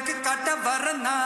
உனக்கு காட்ட வரனா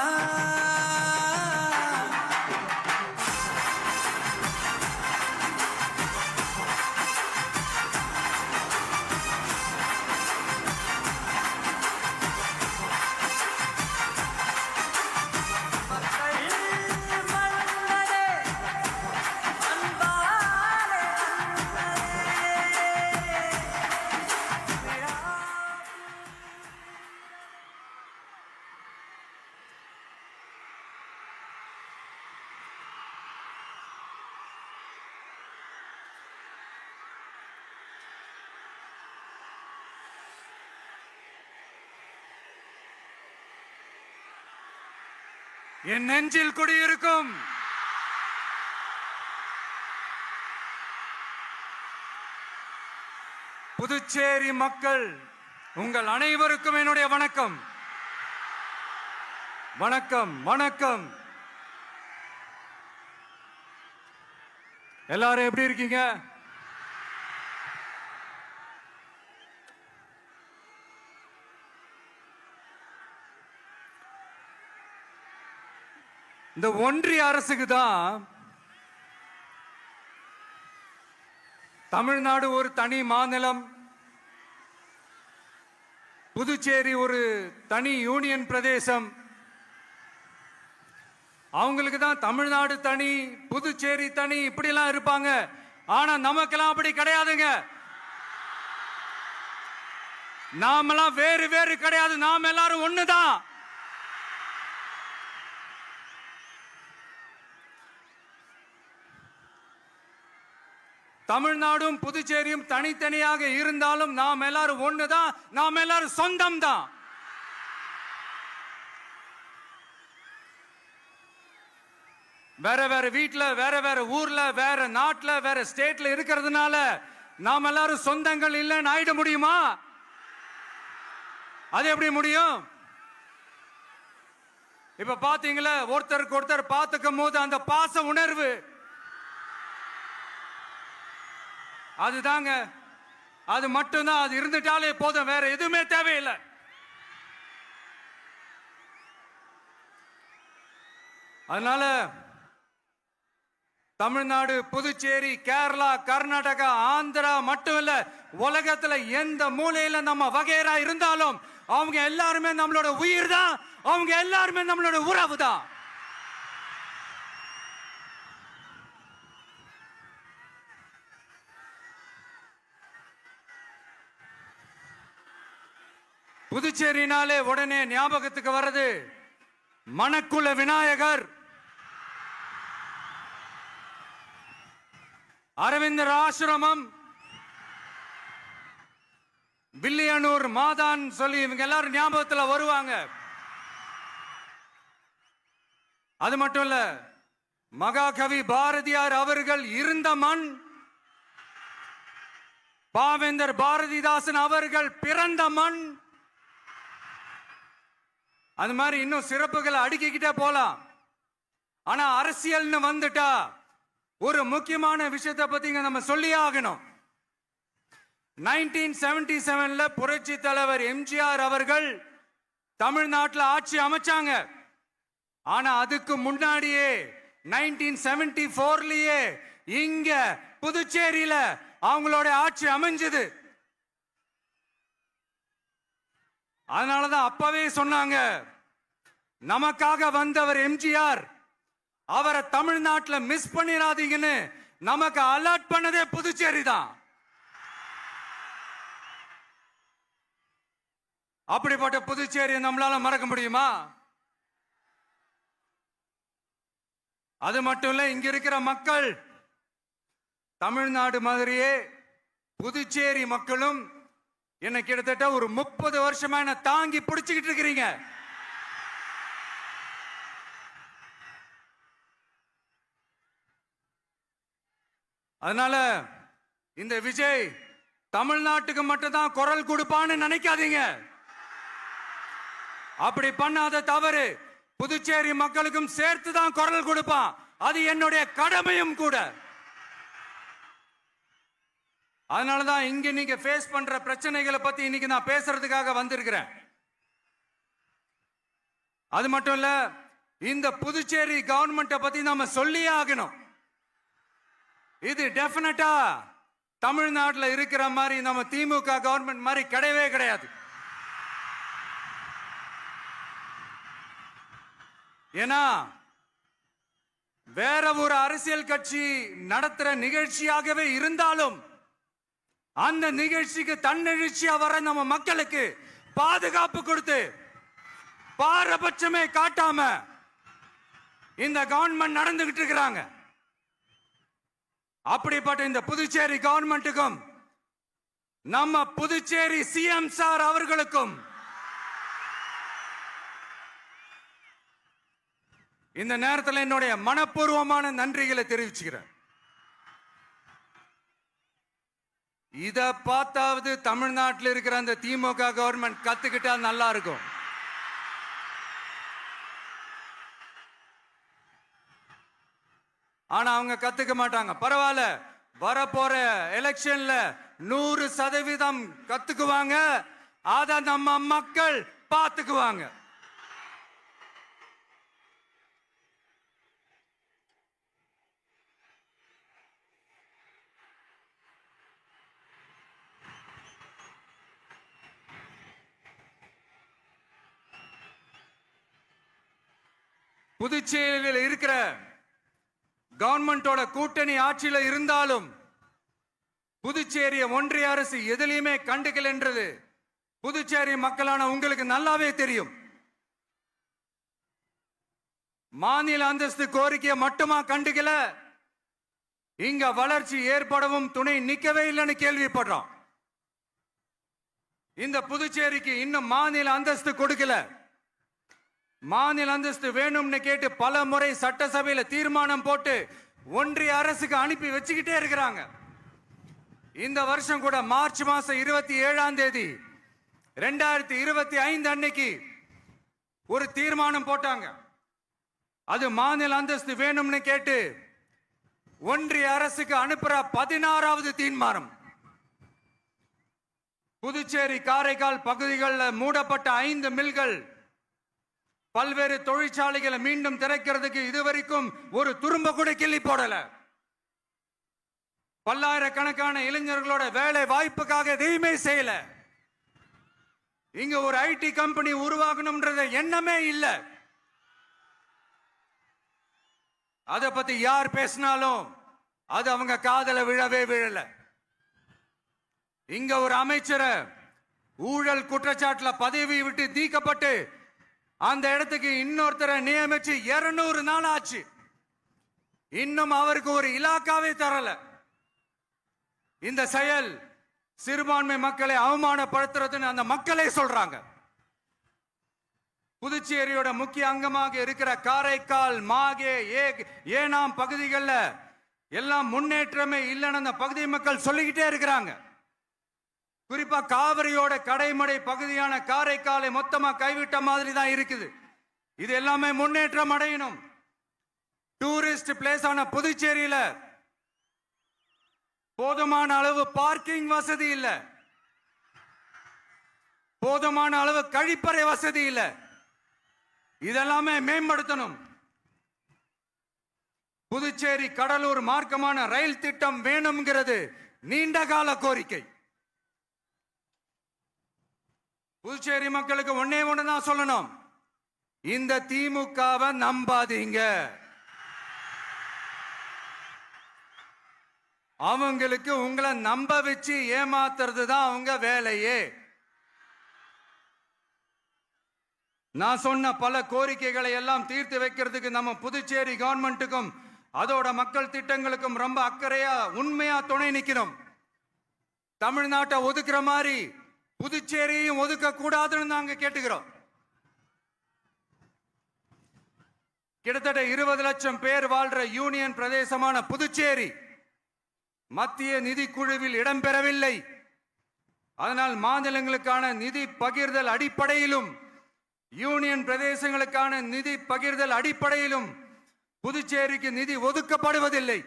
என் நெஞ்சில் குடியிருக்கும் புதுச்சேரி மக்கள் உங்கள் அனைவருக்கும் என்னுடைய வணக்கம். வணக்கம் வணக்கம். எல்லாரும் எப்படி இருக்கீங்க? இந்த ஒன்றிய அரசுக்கு தான் தமிழ்நாடு ஒரு தனி மாநிலம், புதுச்சேரி ஒரு தனி யூனியன் பிரதேசம். அவங்களுக்கு தான் தமிழ்நாடு தனி, புதுச்சேரி தனி, இப்படிலாம் இருப்பாங்க. ஆனா நமக்கெல்லாம் அப்படி கிடையாதுங்க. நாமெல்லாம் வேறு வேறு கிடையாது. நாம் எல்லாரும் ஒண்ணுதான். தமிழ்நாடும் புதுச்சேரியும் தனித்தனியாக இருந்தாலும் நாம் எல்லாரும் ஒண்ணுதான். நாம் எல்லாரும் சொந்தம் தான். வேற வேற வீட்டுல, வேற வேற ஊர்ல, வேற நாட்டுல, வேற ஸ்டேட்ல இருக்கிறதுனால நாம் எல்லாரும் சொந்தங்கள் இல்லைன்னு ஆயிட முடியுமா? அது எப்படி முடியும்? இப்ப பாத்தீங்களா, ஒருத்தருக்கு ஒருத்தர் பார்த்துக்கும் போது அந்த பாச உணர்வு, அதுதாங்க. அது மட்டும்தான். அது இருந்துட்டாலே போதும், வேற எதுவுமே தேவையில்லை. அதனால தமிழ்நாடு, புதுச்சேரி, கேரளா, கர்நாடகா, ஆந்திரா மட்டும் இல்ல, உலகத்துல எந்த மூலையில நம்ம வகைரா இருந்தாலும் அவங்க எல்லாருமே நம்மளோட உயிர் தான். அவங்க எல்லாருமே நம்மளோட உறவு தான். புதுச்சேரினாலே உடனே ஞாபகத்துக்கு வர்றது மணக்குள விநாயகர், அரவிந்தர் ஆசிரமம், வில்லியனூர் மாதான் சொல்லி இவங்க எல்லாரும் ஞாபகத்தில் வருவாங்க. அது மட்டும் இல்ல, மகாகவி பாரதியார் அவர்கள் இருந்த மண், பாவேந்தர் பாரதிதாசன் அவர்கள் பிறந்த மண். அது மாதிரி இன்னும் சிறப்புகளை அடுக்கிக்கிட்டே போலாம். ஆனா அரசியல்னு வந்துட்டா ஒரு முக்கியமான விஷயத்தை பத்தி நம்ம சொல்லியே ஆகணும். 1977 புரட்சி தலைவர் எம்ஜிஆர் அவர்கள் தமிழ்நாட்டில் ஆட்சி அமைச்சாங்க. ஆனா அதுக்கு முன்னாடியே 1974லயே இங்க புதுச்சேரியில அவங்களோட ஆட்சி அமைஞ்சது. அதனாலதான் அப்பவே சொன்னாங்க, நமக்காக வந்தவர் எம்ஜிஆர், அவரை தமிழ்நாட்டில் மிஸ் பண்ணிடாதீங்கன்னு நமக்கு அலர்ட் பண்ணதே புதுச்சேரி தான். அப்படிப்பட்ட புதுச்சேரியை நம்மளால மறக்க முடியுமா? அது மட்டும் இல்ல, இங்க இருக்கிற மக்கள் தமிழ்நாடு மாதிரியே புதுச்சேரி மக்களும் என்ன கிட்டத்தட்ட ஒரு 30 வருஷமா என்ன தாங்கி பிடிச்சுக்கிட்டு இருக்கிறீங்க. அதனால இந்த விஜய் தமிழ்நாட்டுக்கு மட்டும்தான் குரல் கொடுப்பான்னு நினைக்காதீங்க. அப்படி பண்ணாத தவறு. புதுச்சேரி மக்களுக்கும் சேர்த்து தான் குரல் கொடுப்பான். அது என்னுடைய கடமையும் கூட. அதனாலதான் இங்க நீங்க ஃபேஸ் பண்ற பிரச்சனைகளை பத்தி இன்னைக்கு நான் பேசுறதுக்காக வந்திருக்கிறேன். அது மட்டும் இல்ல, இந்த புதுச்சேரி கவர்மெண்ட்டை பத்தி நாம சொல்லியே ஆகணும். இது டெஃபினட்டா தமிழ்நாட்டில் இருக்கிற மாதிரி நம்ம திமுக கவர்மெண்ட் மாதிரி கிடையவே கிடையாது. ஏன்னா வேற ஒரு அரசியல் கட்சி நடத்துற நிகழ்ச்சியாகவே இருந்தாலும் அந்த நிகழ்ச்சிக்கு தன்னெழுச்சியா வர நம்ம மக்களுக்கு பாதுகாப்பு கொடுத்து பாரபட்சமே காட்டாம இந்த கவர்மெண்ட் நடந்துகிட்டு இருக்கிறாங்க. அப்படிப்பட்ட இந்த புதுச்சேரி கவர்மெண்ட்டுக்கும் நம்ம புதுச்சேரி சிஎம் சார் அவர்களுக்கும் இந்த நேரத்தில் என்னுடைய மனப்பூர்வமான நன்றிகளை தெரிவிச்சுக்கிறேன். இத பார்த்தாவது தமிழ்நாட்டில் இருக்கிற அந்த திமுக கவர்மெண்ட் கத்துக்கிட்டா நல்லா இருக்கும். ஆனா அவங்க கத்துக்க மாட்டாங்க. பரவாயில்ல, வரப்போற எலெக்ஷன்ல 100% கத்துக்குவாங்க. அத நம்ம மக்கள் பார்த்துக்குவாங்க. புதுச்சேரியில் இருக்கிற கவர்மெண்டோட கூட்டணி ஆட்சியில இருந்தாலும் புதுச்சேரிய ஒன்றிய அரசு எதிலையுமே கண்டுக்கல் என்றது புதுச்சேரி மக்களான உங்களுக்கு நல்லாவே தெரியும். மாநில அந்தஸ்து கோரிக்கையை மட்டுமா கண்டுக்கல, இங்க வளர்ச்சி ஏற்படவும் துணை நிக்கவே இல்லைன்னு கேள்விப்படுறோம். இந்த புதுச்சேரிக்கு இன்னும் மாநில அந்தஸ்து கொடுக்கல. மாநில அந்தஸ்து வேணும்னு கேட்டு பல முறை சட்டசபையில் தீர்மானம் போட்டு ஒன்றிய அரசுக்கு அனுப்பி வச்சுக்கிட்டே இருக்கிறாங்க. இந்த வருஷம் கூட மார்ச் மாசம் 27ஆம் தேதி 2025 அன்னைக்கு ஒரு தீர்மானம் போட்டாங்க. அது மாநில அந்தஸ்து வேணும்னு கேட்டு ஒன்றிய அரசுக்கு அனுப்புற 16வது தீர்மானம். புதுச்சேரி காரைக்கால் பகுதிகளில் மூடப்பட்ட 5 மில்கள், பல்வேறு தொழிற்சாலைகளை மீண்டும் திறக்கிறதுக்கு இதுவரைக்கும் ஒரு துரும்ப கூட கிள்ளி போடல. பல்லாயிரக்கணக்கான இளைஞர்களோட வேலை வாய்ப்புக்காக எதையுமே செய்யல. இங்க ஒரு ஐடி கம்பெனி உருவாகணும்ன்றது எண்ணமே இல்லை. அதை பத்தி யார் பேசினாலும் அது அவங்க காதல விழவே விழல. இங்க ஒரு அமைச்சரை ஊழல் குற்றச்சாட்டுல பதவி விட்டு நீக்கப்பட்டு அந்த இடத்துக்கு இன்னொருத்தரை நியமிச்சு 200 நாள் ஆச்சு. இன்னும் அவருக்கு ஒரு இலாக்காவே தரல. இந்த செயல் சிறுபான்மை மக்களை அவமானப்படுத்துறதுன்னு அந்த மக்களே சொல்றாங்க. புதுச்சேரியோட முக்கிய அங்கமாக இருக்கிற காரைக்கால், மாகே, ஏனாம் பகுதிகளில் எல்லாம் முன்னேற்றமே இல்லைன்னு அந்த பகுதி மக்கள் சொல்லிக்கிட்டே இருக்கிறாங்க. குறிப்பா காவிரியோட கடைமடை பகுதியான காரைக்காலை மொத்தமா கைவிட்ட மாதிரி தான் இருக்குது. இது எல்லாமே முன்னேற்றம் அடையணும். டூரிஸ்ட் பிளேஸ் ஆன புதுச்சேரியில போதுமான அளவு பார்க்கிங் வசதி இல்ல, போதுமான அளவு கழிப்பறை வசதி இல்ல. இதெல்லாமே மேம்படுத்தணும். புதுச்சேரி கடலூர் மார்க்கமான ரயில் திட்டம் வேணும்ங்கிறது நீண்ட கால கோரிக்கை. புதுச்சேரி மக்களுக்கு ஒன்னே ஒண்ணுதான் சொல்லணும், இந்த திமுகவை நம்பாதீங்க. அவங்களுக்கு உங்களை நம்ப வச்சு ஏமாத்துறது தான் அவங்க வேலையே. நான் சொன்ன பல கோரிக்கைகளை எல்லாம் தீர்த்து வைக்கிறதுக்கு நம்ம புதுச்சேரி கவர்மெண்ட்டுக்கும் அதோட மக்கள் திட்டங்களுக்கும் ரொம்ப அக்கறையா உண்மையா துணை நிக்கணும். தமிழ்நாட்டை ஒதுக்குற மாதிரி புதுச்சேரியும் ஒதுக்க கூடாதுன்னு நாங்க கேட்டுக்கிறோம். கிட்டத்தட்ட 20 லட்சம் பேர் வாழ்ற யூனியன் பிரதேசமான புதுச்சேரி மத்திய நிதி குழுவில் இடம்பெறவில்லை. அதனால் மாநிலங்களுக்கான நிதி பகிர்தல் அடிப்படையிலும் யூனியன் பிரதேசங்களுக்கான நிதி பகிர்தல் அடிப்படையிலும் புதுச்சேரிக்கு நிதி ஒதுக்கப்படுவதில்லை.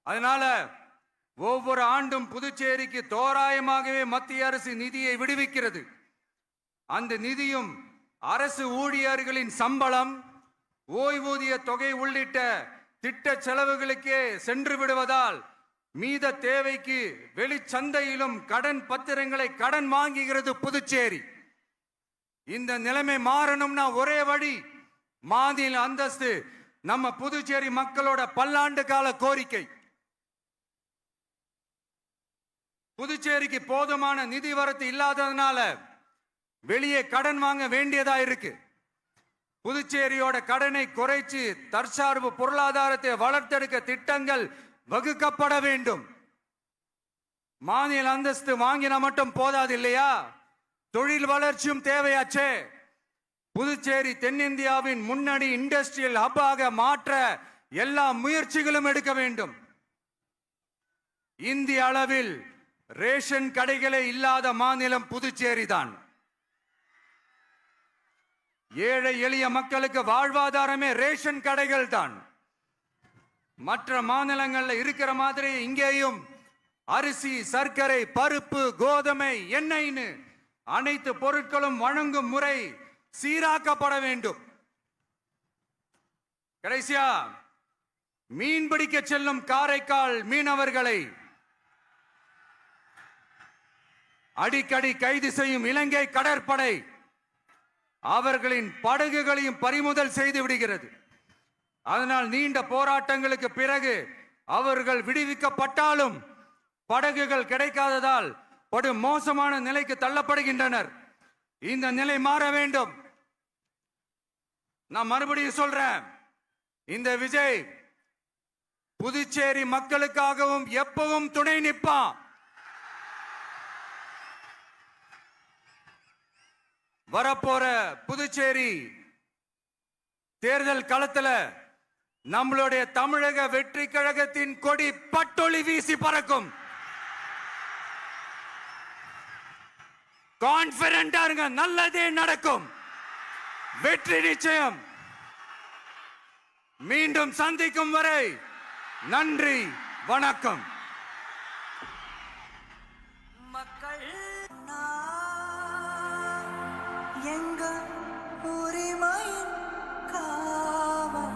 அதனால ஒவ்வொரு ஆண்டும் புதுச்சேரிக்கு தோராயமாகவே மத்திய அரசு நிதியை விடுவிக்கிறது. அந்த நிதியும் அரசு ஊழியர்களின் சம்பளம், ஓய்வூதிய தொகை உள்ளிட்ட திட்ட செலவுகளுக்கே சென்று விடுவதால் மீத தேவைக்கு வெளிச்சந்தையிலும் கடன் பத்திரங்களை கடன் வாங்குகிறது புதுச்சேரி. இந்த நிலைமை மாறணும்னா ஒரே வழி, மாநில அந்தஸ்து நம்ம புதுச்சேரி மக்களோட பல்லாண்டு கால கோரிக்கை. புதுச்சேரிக்கு போதுமான நிதி வரத்து இல்லாததுனால வெளியே கடன் வாங்க வேண்டியதா இருக்கு. புதுச்சேரியோட கடனை குறைச்சு தற்சார்பு பொருளாதாரத்தை வளர்த்தெடுக்க திட்டங்கள் வகுக்கப்பட வேண்டும். மாநில அந்தஸ்து வாங்கினா மட்டும் போதாது இல்லையா, தொழில் வளர்ச்சியும் தேவையாச்சே. புதுச்சேரி தென்னிந்தியாவின் முன்னணி இண்டஸ்ட்ரியல் ஹப்பாக மாற்ற எல்லா முயற்சிகளும் எடுக்க வேண்டும். இந்திய அளவில் ரேஷன் கடைகளே இல்லாத மாநிலம் புதுச்சேரி தான். ஏழை எளிய மக்களுக்கு வாழ்வாதாரமே ரேஷன் கடைகள் தான். மற்ற மாநிலங்கள்ல இருக்கிற மாதிரி இங்கேயும் அரிசி, சர்க்கரை, பருப்பு, கோதுமை, எண்ணெய்னு அனைத்து பொருட்களும் வழங்கும் முறை சீராக்கப்பட வேண்டும். கடைசியா மீன் பிடிக்க செல்லும் காரைக்கால் மீனவர்களை அடிக்கடி கைது செய்யும் இலங்கை கடற்படை அவர்களின் படகுகளையும் பறிமுதல் செய்து விடுகிறது. அதனால் நீண்ட போராட்டங்களுக்கு பிறகு அவர்கள் விடுவிக்கப்பட்டாலும் படகுகள் கிடைக்காததால் படு மோசமான நிலைக்கு தள்ளப்படுகின்றனர். இந்த நிலை மாற வேண்டும். நான் மறுபடியும் சொல்றேன், இந்த விஜய் புதுச்சேரி மக்களுக்காகவும் எப்பவும் துணை நிற்பான். வரப்போற புதுச்சேரி தேர்தல் களத்துல நம்மளுடைய தமிழக வெற்றி கழகத்தின் கொடி பட்டொளி வீசி பறக்கும். கான்பிடென்டா இருங்க, நல்லதே நடக்கும், வெற்றி நிச்சயம். மீண்டும் சந்திக்கும் வரை நன்றி, வணக்கம். மக்கள் எங்க உரிமையின் காவல்.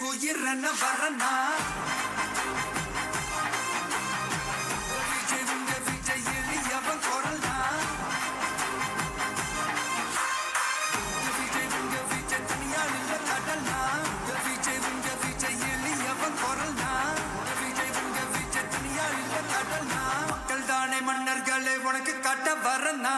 உயிரன வரனா விஜய் உங்க விஜய் எளியவன் குரல்னா விஜய் உங்க விஜய் தனியால் இல்ல கடல்னா விஜய் உங்க விஜய் எளியவன் குரல்னா விஜய் உங்க விஜய் தனியால் இல்ல கடல்னா மக்கள் தானே மன்னர்களே உனக்கு கட்ட வரனா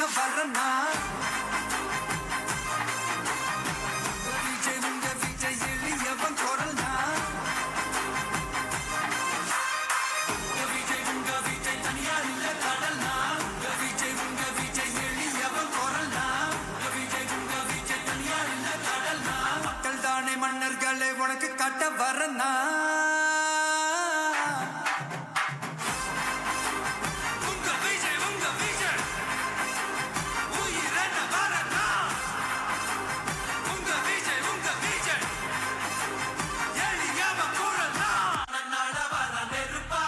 உயிரென்ன வரனா விஜய் உங்க விஜய் எளியவன் குரல்னா விஜய் உங்க விஜய் தனியார் இல்ல கடல்னா விஜய் உங்க விஜய் எளியவன் குரல்னா விஜய் உங்க விஜய் தனியார் இல்ல கடல்னா மக்கள் தானே மன்னர்களே உனக்கு காட்ட வரனா உங்க விஜய் உயிரென்ன வரனா உங்க விஜய் எளியவன் குரல்னா நன்னாட வர நெருப்பா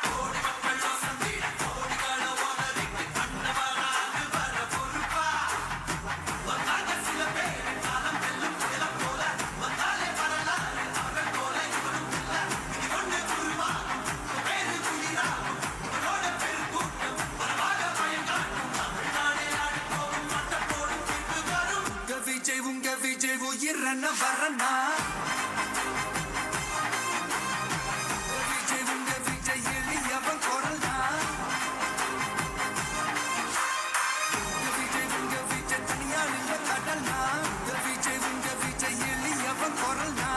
கோடி மக்கள் வசந்திட கோடிகளை ஓதறிக்கு கண்டவராக வர பொறுப்பா வந்தாங்க சில பேர் காலம் வெல்லும் புயலம் போல வந்தாலே வரலாறு அவர்கள் போல இவனும் இல்ல இது ஒண்ணு குருவாகும் பேரு குளிராகும் இவனோட பெருங்கூட்டம் வரவாக பயங்காட்டும் தமிழ்நாடே ஆடி போகும் மட்டம் போடும் தீர்ப்பு வரும் உங்க விஜய் உயிரென்ன வரனா விஜய் உங்க விஜய் எளியவன் குரல்னா விஜய் உங்க விஜய் தனியார் இல்ல கடல்னா விஜய் உங்க விஜய் எளியவன் குரல்னா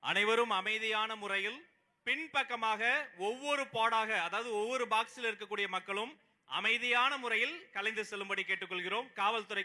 அனைவரும் அமைதியான முறையில் பின்பக்கமாக ஒவ்வொரு பாடாக அதாவது ஒவ்வொரு பாக்ஸில் இருக்கக்கூடிய மக்களும் அமைதியான முறையில் கலைந்து செல்லும்படி கேட்டுக்கொள்கிறோம். காவல்துறை